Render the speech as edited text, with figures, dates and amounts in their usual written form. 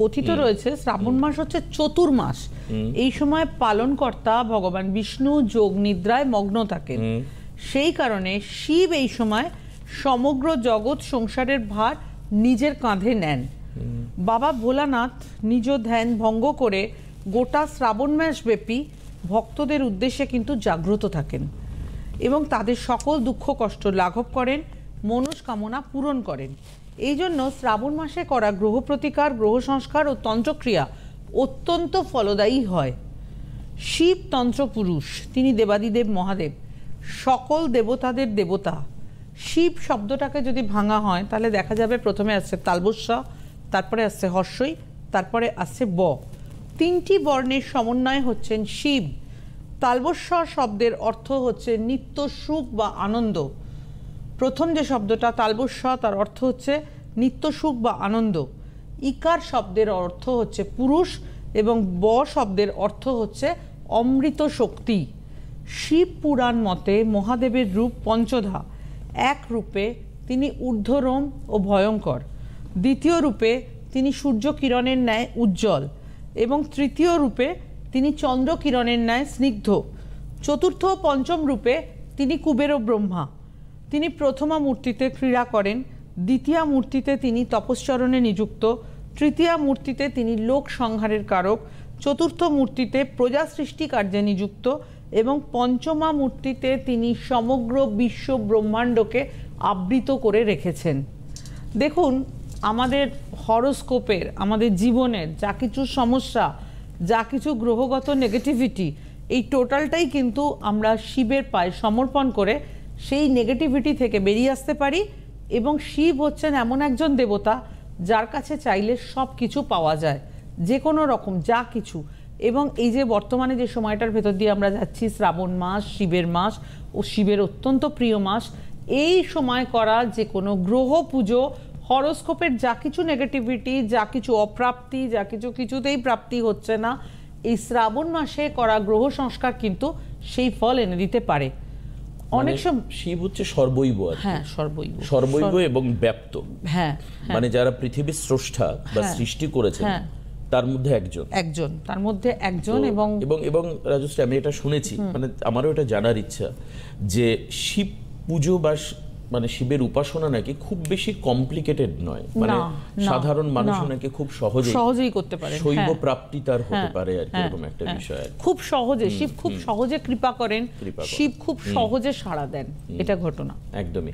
কথিত রয়েছে শ্রাবণ মাস হচ্ছে চতুর্মাস। এই সময় পালনকর্তা ভগবান বিষ্ণু যোগ নিদ্রায় মগ্ন থাকেন। সেই কারণে শিব এই সময় সমগ্র জগৎ সংসারের ভার নিজের কাঁধে নেন। বাবা ভোলানাথ নিজ ধ্যান ভঙ্গ করে গোটা শ্রাবণ মাস ব্যাপী ভক্তদের উদ্দেশ্যে কিন্তু জাগ্রত থাকেন এবং তাদের সকল দুঃখ কষ্ট লাঘব করেন, মনস্কামনা পূরণ করেন। এই জন্য শ্রাবণ মাসে করা গ্রহ প্রতিকার, গ্রহ সংস্কার ও তন্ত্রক্রিয়া অত্যন্ত ফলদায়ী হয়। শিব তন্ত্র পুরুষ, তিনি দেবাদিদেব মহাদেব, সকল দেবতাদের দেবতা। শিব শব্দটাকে যদি ভাঙা হয় তাহলে দেখা যাবে প্রথমে আসছে তালবস্যা, তারপরে আসছে হর্ষই, তারপরে আসছে ব। তিনটি বর্ণের সমন্বয় হচ্ছেন শিব। তালবস্য শব্দের অর্থ হচ্ছে নিত্য সুখ বা আনন্দ। প্রথম যে শব্দটা তালবস্য, তার অর্থ হচ্ছে নিত্য সুখ বা আনন্দ। ইকার শব্দের অর্থ হচ্ছে পুরুষ এবং ব শব্দের অর্থ হচ্ছে অমৃত শক্তি। শিব পুরাণ মতে মহাদেবের রূপ পঞ্চধা। এক রূপে তিনি ঊর্ধ্বরোম ও ভয়ঙ্কর, দ্বিতীয় রূপে তিনি সূর্য কিরণের ন্যায় উজ্জ্বল এবং তৃতীয় রূপে তিনি চন্দ্র কিরণের ন্যায় স্নিগ্ধ, চতুর্থ ও পঞ্চম রূপে তিনি কুবের ব্রহ্মা। তিনি প্রথমা মূর্তিতে ক্রীড়া করেন, দ্বিতীয় মূর্তিতে তিনি তপশ্চরণে নিযুক্ত, তৃতীয় মূর্তিতে তিনি লোক সংহারের কারক, চতুর্থ মূর্তিতে প্রজা সৃষ্টি কার্যে নিযুক্ত এবং পঞ্চমা মূর্তিতে তিনি সমগ্র বিশ্ব ব্রহ্মাণ্ডকে আবৃত করে রেখেছেন। দেখুন, আমাদের হরোস্কোপের, আমাদের জীবনের যা কিছু সমস্যা, যা কিছু গ্রহগত নেগেটিভিটি, এই টোটালটাই কিন্তু আমরা শিবের পায়ে সমর্পণ করে সেই নেগেটিভিটি থেকে বেরিয়ে আসতে পারি। এবং শিব হচ্ছেন এমন একজন দেবতা যার কাছে চাইলে সব কিছু পাওয়া যায়, যে কোনো রকম যা কিছু। এবং এই যে বর্তমানে যে সময়টার ভেতর দিয়ে আমরা যাচ্ছি, শ্রাবণ মাস, শিবের মাস ও শিবের অত্যন্ত প্রিয় মাস, এই সময় করা যে কোনো গ্রহ পুজো, হরোস্কোপের যা কিছু নেগেটিভিটি, যা কিছু অপ্রাপ্তি, যা কিছু কিছুতেই প্রাপ্তি হচ্ছে না, এই শ্রাবণ মাসে করা গ্রহ সংস্কার কিন্তু সেই ফল এনে দিতে পারে। অনেক সময় শিব হচ্ছে সর্বৈব, হ্যাঁ সর্বৈব, সর্বৈব এবং ব্যাপ্ত। হ্যাঁ, মানে যারা পৃথিবীর স্রষ্টা বা সৃষ্টি করেছেন তার মধ্যে একজন, তার মধ্যে একজন। এবং এবং এবং রাজশ্রী, আমি এটা শুনেছি, মানে আমারও এটা জানার ইচ্ছা যে শিব পুজো বা মানে শিবের উপাসনা নাকি খুব বেশি কমপ্লিকেটেড নয়, মানে সাধারণ মানুষ নাকি খুব সহজেই করতে পারে, শৈব প্রাপ্তি তার হতে পারে আর কি, এরকম একটা বিষয়। খুব সহজে শিব খুব সহজে কৃপা করেন, শিব খুব সহজে সাড়া দেন, এটা ঘটনা। একদমই।